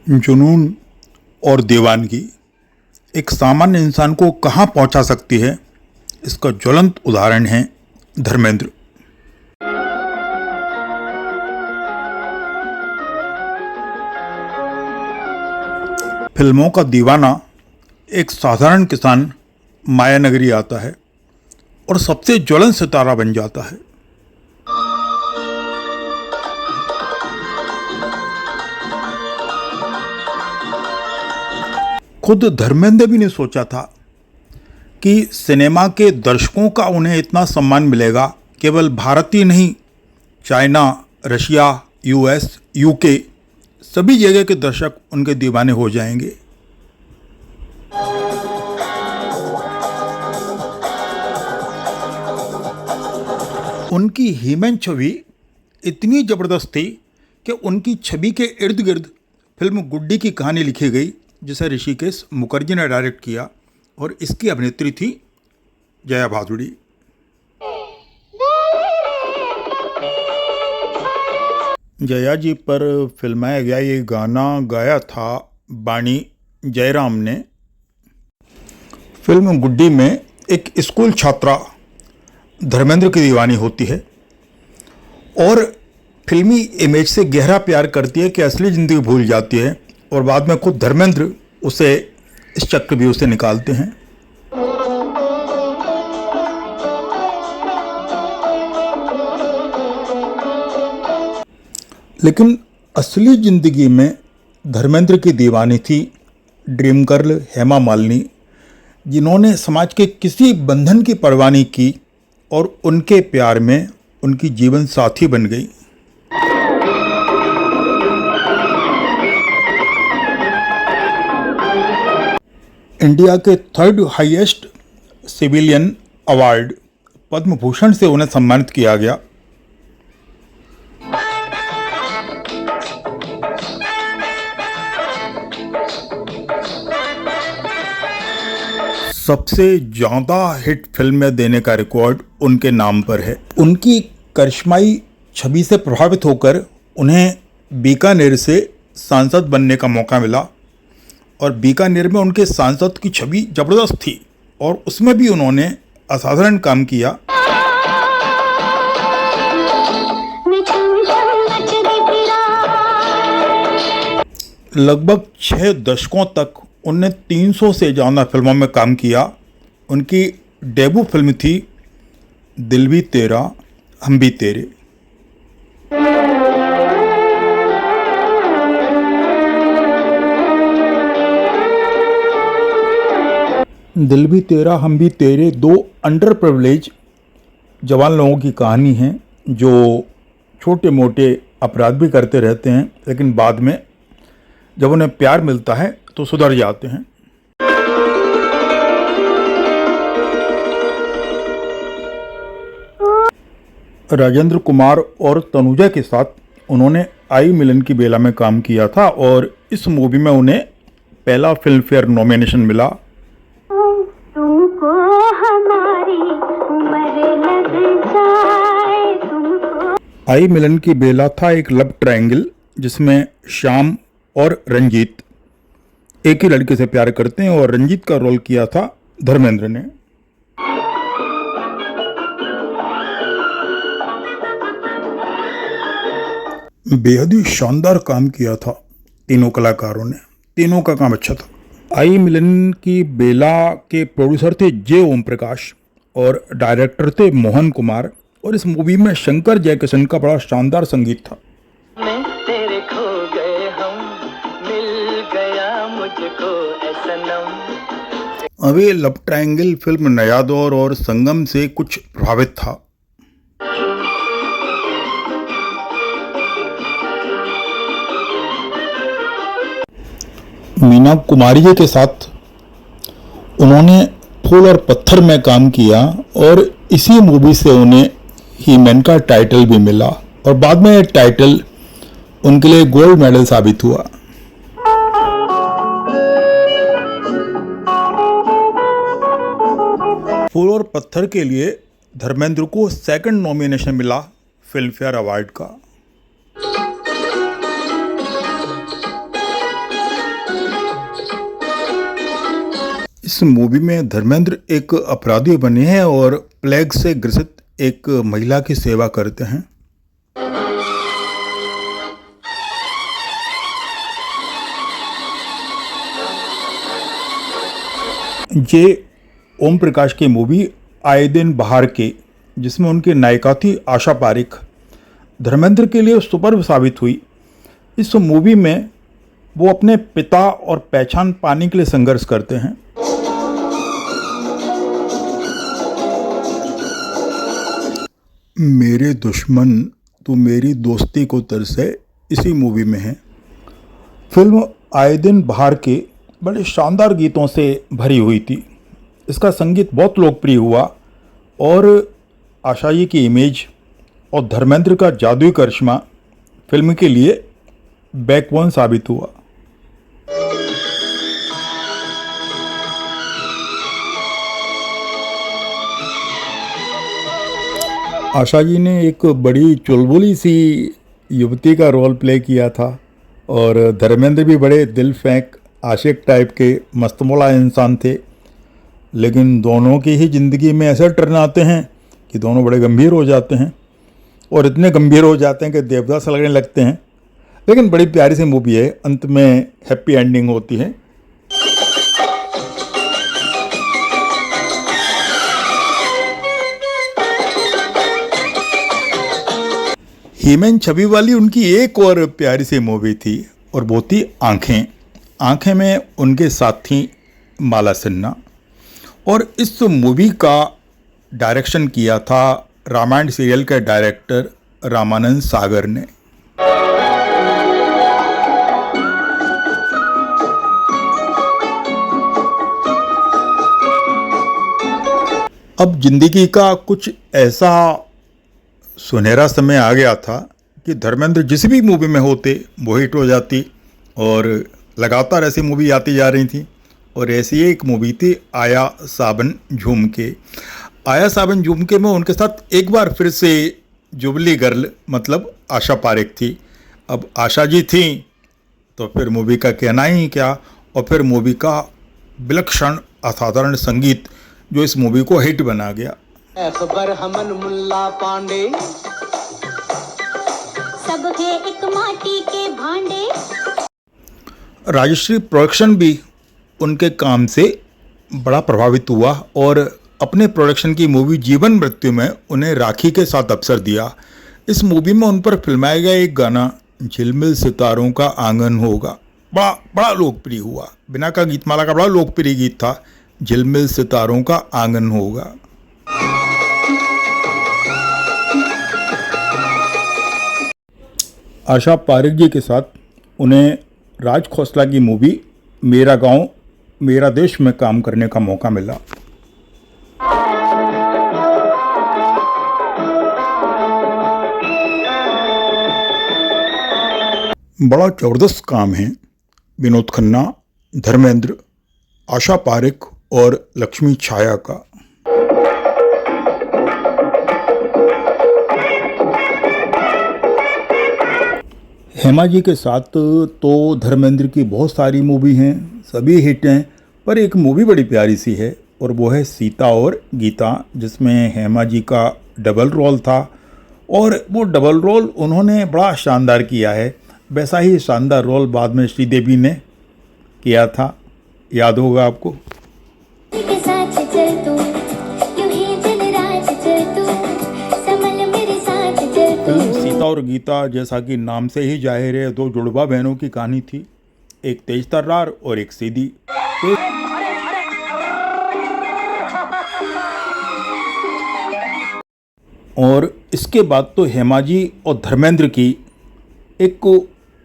जुनून और दीवानगी एक सामान्य इंसान को कहाँ पहुँचा सकती है, इसका ज्वलंत उदाहरण है धर्मेंद्र। फिल्मों का दीवाना एक साधारण किसान मायानगरी आता है और सबसे ज्वलंत सितारा बन जाता है। खुद धर्मेंद्र भी नहीं सोचा था कि सिनेमा के दर्शकों का उन्हें इतना सम्मान मिलेगा। केवल भारत ही नहीं, चाइना, रशिया, यूएस, यूके सभी जगह के दर्शक उनके दीवाने हो जाएंगे। उनकी हीमैन छवि इतनी जबरदस्त थी कि उनकी छवि के इर्द गिर्द फिल्म गुड्डी की कहानी लिखी गई, जिसे ऋषिकेश मुखर्जी ने डायरेक्ट किया और इसकी अभिनेत्री थी जया भादुड़ी। जया जी पर फिल्माया गया ये गाना गाया था बानी जयराम ने। फिल्म गुड्डी में एक स्कूल छात्रा धर्मेंद्र की दीवानी होती है और फिल्मी इमेज से गहरा प्यार करती है कि असली ज़िंदगी भूल जाती है, और बाद में खुद धर्मेंद्र उसे इस चक्रव्यूह से निकालते हैं। लेकिन असली ज़िंदगी में धर्मेंद्र की दीवानी थी ड्रीम गर्ल हेमा मालिनी, जिन्होंने समाज के किसी बंधन की परवाह नहीं की और उनके प्यार में उनकी जीवन साथी बन गई। इंडिया के third highest civilian award Padma Bhushan से उन्हें सम्मानित किया गया। सबसे ज़्यादा हिट फिल्में देने का रिकॉर्ड उनके नाम पर है। उनकी करिश्माई छवि से प्रभावित होकर उन्हें बीकानेर से सांसद बनने का मौका मिला और बीकानेर में उनके सांसद की छवि जबरदस्त थी और उसमें भी उन्होंने असाधारण काम किया। लगभग 6 दशकों तक उनने 300 से ज़्यादा फिल्मों में काम किया। उनकी डेब्यू फिल्म थी दिल भी तेरा हम भी तेरे। दिल भी तेरा हम भी तेरे दो अंडर प्रिविलेज जवान लोगों की कहानी है, जो छोटे मोटे अपराध भी करते रहते हैं, लेकिन बाद में जब उन्हें प्यार मिलता है तो सुधर जाते हैं। राजेंद्र कुमार और तनुजा के साथ उन्होंने आई मिलन की बेला में काम किया था और इस मूवी में उन्हें पहला फिल्म फेयर नॉमिनेशन मिला। तुमको हमारी उम्र लग जाए तुमको। आई मिलन की बेला था एक लव ट्रायंगल जिसमें श्याम और रंजीत एक ही लड़के से प्यार करते हैं और रंजीत का रोल किया था धर्मेंद्र ने। बेहद ही शानदार काम किया था तीनों कलाकारों ने, तीनों का काम अच्छा था। आई मिलन की बेला के प्रोड्यूसर थे जे ओम प्रकाश और डायरेक्टर थे मोहन कुमार, और इस मूवी में शंकर जयकिशन का बड़ा शानदार संगीत था। तेरे खो गए हम, मिल गया मुझको ऐसा नम। अब ये लव ट्रायंगल फिल्म नया दौर और संगम से कुछ प्रभावित था। मीना कुमारी जी के साथ उन्होंने फूल और पत्थर में काम किया और इसी मूवी से उन्हें हीमैन का टाइटल भी मिला और बाद में ये टाइटल उनके लिए गोल्ड मेडल साबित हुआ। फूल और पत्थर के लिए धर्मेंद्र को सेकंड नॉमिनेशन मिला फिल्म फेयर अवार्ड का। इस मूवी में धर्मेंद्र एक अपराधी बने हैं और प्लेग से ग्रसित एक महिला की सेवा करते हैं। ये ओम प्रकाश की मूवी आए दिन बहार के, जिसमें उनकी नायिका थी आशा पारिक, धर्मेंद्र के लिए सुपर्ब साबित हुई। इस मूवी में वो अपने पिता और पहचान पाने के लिए संघर्ष करते हैं। मेरे दुश्मन तू मेरी दोस्ती को तरसे इसी मूवी में है। फिल्म आए दिन बहार के बड़े शानदार गीतों से भरी हुई थी। इसका संगीत बहुत लोकप्रिय हुआ और आशा जी की इमेज और धर्मेंद्र का जादुई करिश्मा फिल्म के लिए बैकबोन साबित हुआ। आशा जी ने एक बड़ी चुलबुली सी युवती का रोल प्ले किया था और धर्मेंद्र भी बड़े दिल फेंक आशिक टाइप के मस्तमौला इंसान थे। लेकिन दोनों की ही ज़िंदगी में ऐसे टर्न आते हैं कि दोनों बड़े गंभीर हो जाते हैं और इतने गंभीर हो जाते हैं कि देवदास लगने लगते हैं। लेकिन बड़ी प्यारी सी मूवी है, अंत में हैप्पी एंडिंग होती है। हीमैन छवि वाली उनकी एक और प्यारी सी मूवी थी और वो थी आंखें। आंखें में उनके साथ थी माला सिन्हा और इस मूवी का डायरेक्शन किया था रामायण सीरियल के डायरेक्टर रामानंद सागर ने। अब जिंदगी का कुछ ऐसा सुनहरा समय आ गया था कि धर्मेंद्र जिस भी मूवी में होते वो हिट हो जाती और लगातार ऐसी मूवी आती जा रही थी। और ऐसी एक मूवी थी आया सावन झूम के। आया सावन झूम के में उनके साथ एक बार फिर से जुबली गर्ल मतलब आशा पारिक थी। अब आशा जी थी तो फिर मूवी का कहना ही क्या, और फिर मूवी का विलक्षण असाधारण संगीत जो इस मूवी को हिट बना गया। खबर हमन मुल्ला पांडे सब है एक माटी के भांडे। राजश्री प्रोडक्शन भी उनके काम से बड़ा प्रभावित हुआ और अपने प्रोडक्शन की मूवी जीवन मृत्यु में उन्हें राखी के साथ अवसर दिया। इस मूवी में उन पर फिल्माया गया एक गाना झिलमिल सितारों का आंगन होगा बड़ा लोकप्रिय हुआ। बिना का गीतमाला का बड़ा लोकप्रिय गीत था झिलमिल सितारों का आंगन होगा। आशा पारिक जी के साथ उन्हें राज खोसला की मूवी मेरा गांव मेरा देश में काम करने का मौका मिला। बड़ा जबरदस्त काम है विनोद खन्ना, धर्मेंद्र, आशा पारिक और लक्ष्मी छाया का। हेमा जी के साथ तो धर्मेंद्र की बहुत सारी मूवी हैं, सभी हिट हैं, पर एक मूवी बड़ी प्यारी सी है और वो है सीता और गीता, जिसमें हेमा जी का डबल रोल था और वो डबल रोल उन्होंने बड़ा शानदार किया है। वैसा ही शानदार रोल बाद में श्रीदेवी ने किया था, याद होगा आपको। सीता और गीता जैसा कि नाम से ही जाहिर है दो जुड़वा बहनों की कहानी थी, एक तेज तर्रार और एक सीधी। और इसके बाद तो हेमा जी और धर्मेंद्र की एक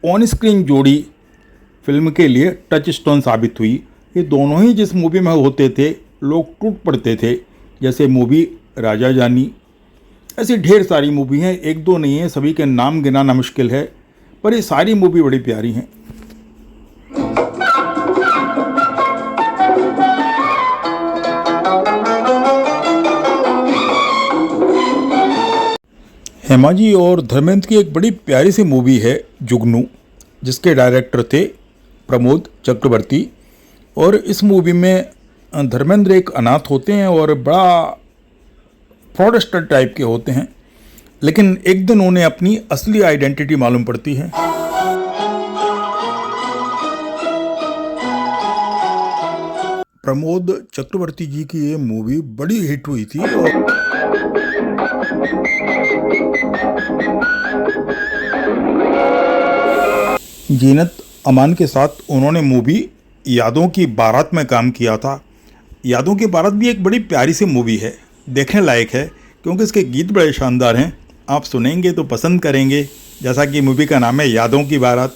ऑन स्क्रीन जोड़ी फिल्म के लिए टच स्टोन साबित हुई। ये दोनों ही जिस मूवी में होते थे लोग टूट पड़ते थे, जैसे मूवी राजा जानी। ऐसी ढेर सारी मूवी हैं, एक दो नहीं है, सभी के नाम गिनाना मुश्किल है, पर ये सारी मूवी बड़ी प्यारी हैं। हेमा जी और धर्मेंद्र की एक बड़ी प्यारी सी मूवी है जुगनू, जिसके डायरेक्टर थे प्रमोद चक्रवर्ती। और इस मूवी में धर्मेंद्र एक अनाथ होते हैं और बड़ा फ्रॉडस्टर टाइप के होते हैं, लेकिन एक दिन उन्हें अपनी असली आइडेंटिटी मालूम पड़ती है। प्रमोद चक्रवर्ती जी की ये मूवी बड़ी हिट हुई थी और जीनत अमान के साथ उन्होंने मूवी यादों की बारात में काम किया था। यादों की बारात भी एक बड़ी प्यारी सी मूवी है, देखने लायक है क्योंकि इसके गीत बड़े शानदार हैं। आप सुनेंगे तो पसंद करेंगे, जैसा कि मूवी का नाम है यादों की बारात।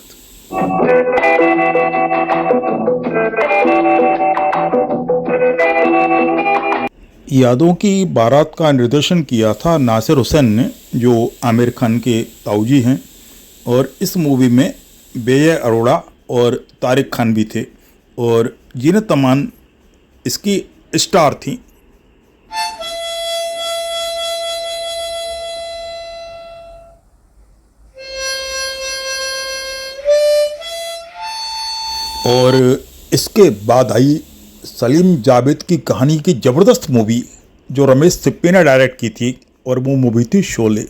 यादों की बारात का निर्देशन किया था नासिर हुसैन ने, जो आमिर खान के ताऊजी हैं, और इस मूवी में बेय अरोड़ा और तारिक खान भी थे और जीनत अमान इसकी स्टार थी। और इसके बाद आई सलीम जावेद की कहानी की ज़बरदस्त मूवी जो रमेश सिप्पी ने डायरेक्ट की थी, और वो मूवी थी शोले।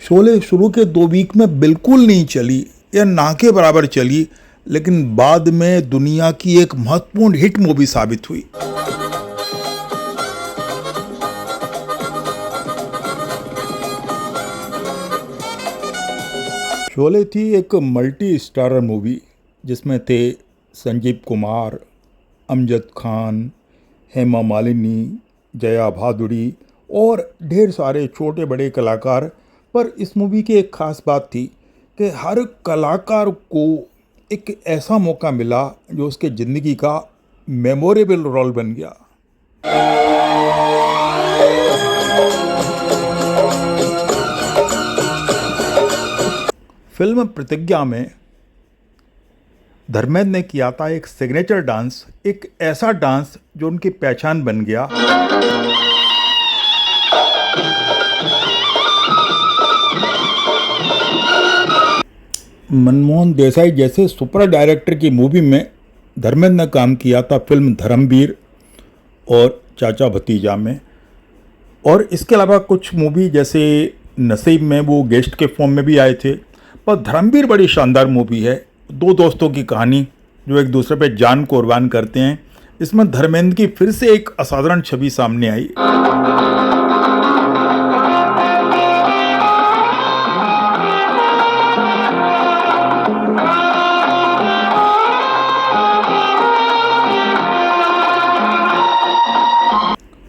शोले शुरू के 2 वीक में बिल्कुल नहीं चली या ना के बराबर चली, लेकिन बाद में दुनिया की एक महत्वपूर्ण हिट मूवी साबित हुई। शोले थी एक मल्टी स्टारर मूवी जिसमें थे संजीव कुमार, अमजद खान, हेमा मालिनी, जया भादुड़ी और ढेर सारे छोटे बड़े कलाकार। पर इस मूवी की एक ख़ास बात थी कि हर कलाकार को एक ऐसा मौका मिला जो उसके ज़िंदगी का मेमोरेबल रोल बन गया। फिल्म प्रतिज्ञा में धर्मेंद्र ने किया था एक सिग्नेचर डांस, एक ऐसा डांस जो उनकी पहचान बन गया। मनमोहन देसाई जैसे सुपर डायरेक्टर की मूवी में धर्मेंद्र ने काम किया था फिल्म धर्मवीर और चाचा भतीजा में, और इसके अलावा कुछ मूवी जैसे नसीब में वो गेस्ट के फॉर्म में भी आए थे। पर धर्मवीर बड़ी शानदार मूवी है, 2 दोस्तों की कहानी जो एक दूसरे पे जान कुर्बान करते हैं। इसमें धर्मेंद्र की फिर से एक असाधारण छवि सामने आई।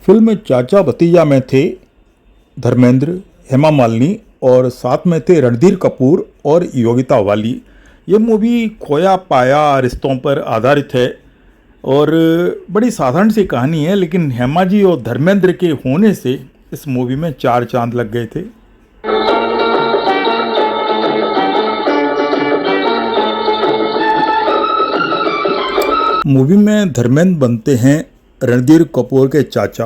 फिल्म चाचा भतीजा में थे धर्मेंद्र, हेमा मालिनी और साथ में थे रणधीर कपूर और योगिता वाली। ये मूवी खोया पाया रिश्तों पर आधारित है और बड़ी साधारण सी कहानी है, लेकिन हेमा जी और धर्मेंद्र के होने से इस मूवी में 4 चांद लग गए थे। मूवी में धर्मेंद्र बनते हैं रणधीर कपूर के चाचा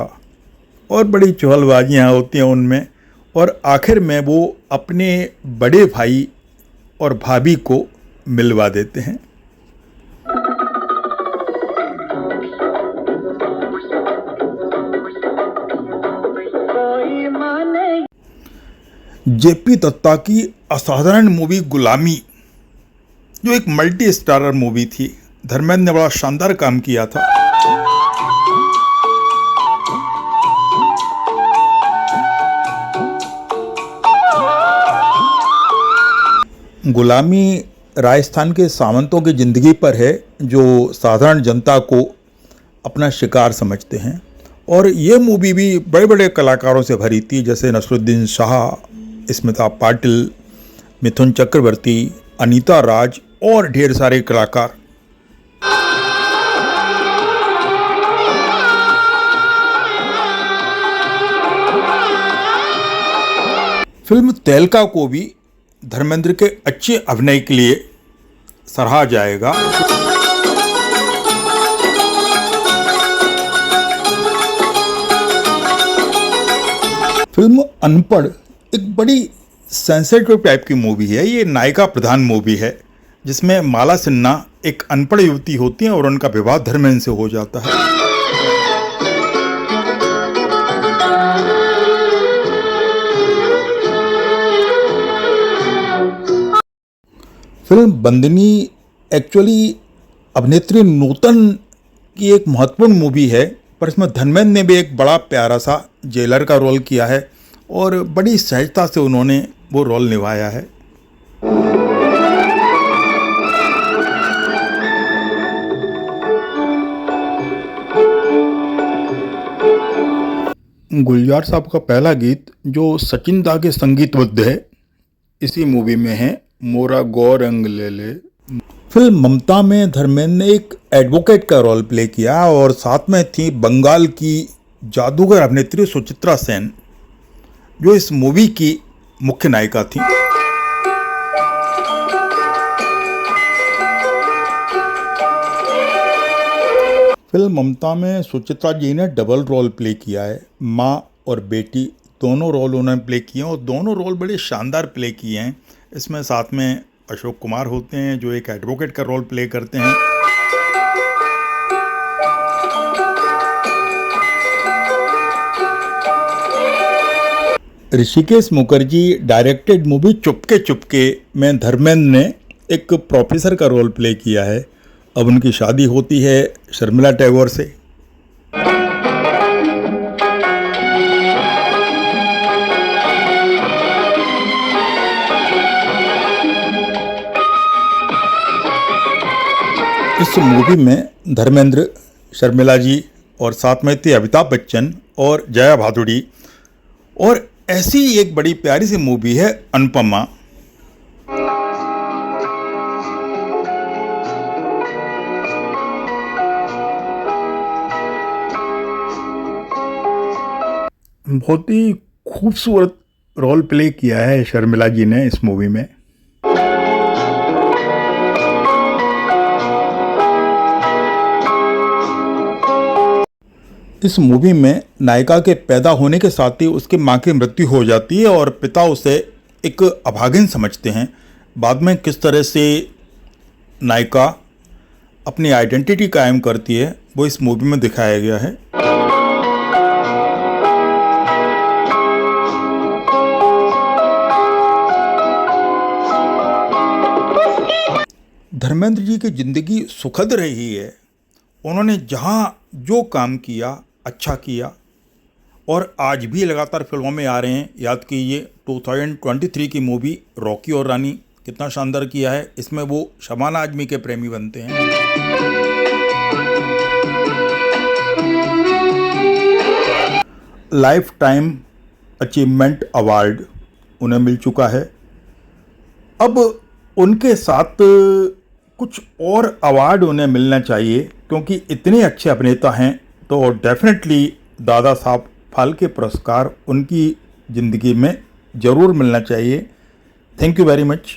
और बड़ी चहलबाजियाँ होती हैं उनमें, और आखिर में वो अपने बड़े भाई और भाभी को मिलवा देते हैं। जेपी दत्ता की असाधारण मूवी गुलामी जो एक मल्टी स्टारर मूवी थी, धर्मेंद्र ने बड़ा शानदार काम किया था। गुलामी राजस्थान के सामंतों की ज़िंदगी पर है जो साधारण जनता को अपना शिकार समझते हैं, और ये मूवी भी बड़े बड़े कलाकारों से भरी थी, जैसे नसरुद्दीन शाह, स्मिता पाटिल, मिथुन चक्रवर्ती, अनीता राज और ढेर सारे कलाकार। फिल्म तेलका को भी धर्मेंद्र के अच्छे अभिनय के लिए सराहा जाएगा। फिल्म अनपढ़ एक बड़ी सेंसिटिव टाइप की मूवी है। ये नायिका प्रधान मूवी है जिसमें माला सिन्हा एक अनपढ़ युवती होती है और उनका विवाह धर्मेंद्र से हो जाता है। फिल्म बंदनी एक्चुअली अभिनेत्री नूतन की एक महत्वपूर्ण मूवी है, पर इसमें धर्मेंद्र ने भी एक बड़ा प्यारा सा जेलर का रोल किया है और बड़ी सहजता से उन्होंने वो रोल निभाया है। गुलजार साहब का पहला गीत जो सचिन दा के संगीतबद्ध है, इसी मूवी में है, मोरा गौर रंग ले ले। फिल्म ममता में धर्मेंद्र ने एक एडवोकेट का रोल प्ले किया और साथ में थी बंगाल की जादूगर अभिनेत्री सुचित्रा सेन, जो इस मूवी की मुख्य नायिका थी। फिल्म ममता में सुचित्रा जी ने डबल रोल प्ले किया है, माँ और बेटी दोनों रोल उन्होंने प्ले किए हैं और दोनों रोल बड़े शानदार प्ले किए हैं। इसमें साथ में अशोक कुमार होते हैं जो एक एडवोकेट का रोल प्ले करते हैं। ऋषिकेश मुखर्जी डायरेक्टेड मूवी चुपके चुपके में धर्मेंद्र ने एक प्रोफेसर का रोल प्ले किया है। अब उनकी शादी होती है शर्मिला टैगोर से। इस मूवी में धर्मेंद्र, शर्मिला जी और साथ में थे अमिताभ बच्चन और जया भादुड़ी। और ऐसी एक बड़ी प्यारी सी मूवी है अनुपमा। बहुत ही खूबसूरत रोल प्ले किया है शर्मिला जी ने इस मूवी में। इस मूवी में नायिका के पैदा होने के साथ ही उसकी मां की मृत्यु हो जाती है और पिता उसे एक अभागिन समझते हैं। बाद में किस तरह से नायिका अपनी आइडेंटिटी कायम करती है वो इस मूवी में दिखाया गया है। धर्मेंद्र जी की ज़िंदगी सुखद रही है। उन्होंने जहाँ जो काम किया अच्छा किया और आज भी लगातार फिल्मों में आ रहे हैं। याद कीजिए 2023 की मूवी रॉकी और रानी कितना शानदार किया है। इसमें वो शबाना आजमी के प्रेमी बनते हैं। लाइफ टाइम अचीवमेंट अवार्ड उन्हें मिल चुका है। अब उनके साथ कुछ और अवार्ड उन्हें मिलना चाहिए, क्योंकि इतने अच्छे अभिनेता हैं तो डेफिनेटली दादा साहब फाल्के पुरस्कार उनकी ज़िंदगी में ज़रूर मिलना चाहिए। Thank you very much.